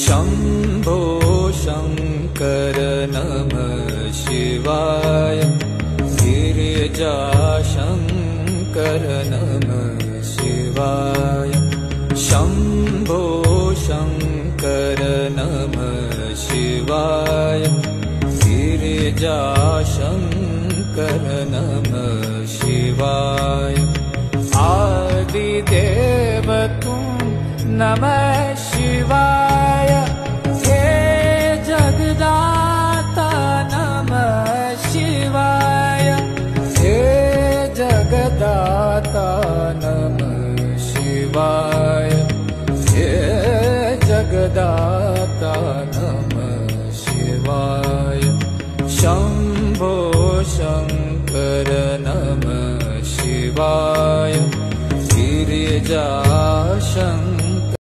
शम्भो शङ्कर नमः शिवाय गिरिजाशङ्कर नमः शिवाय शम्भो शङ्कर नमः शिवाय गिरिजाशङ्कर नमः शिवाय आदिदेव तुम नमः शिवाय हे जगदाता नमः शिवाय हे जगदाता नमः शिवाय हे जगदाता नमः शिवाय शम्भो शङ्कर नमः शिवाय गिरिजा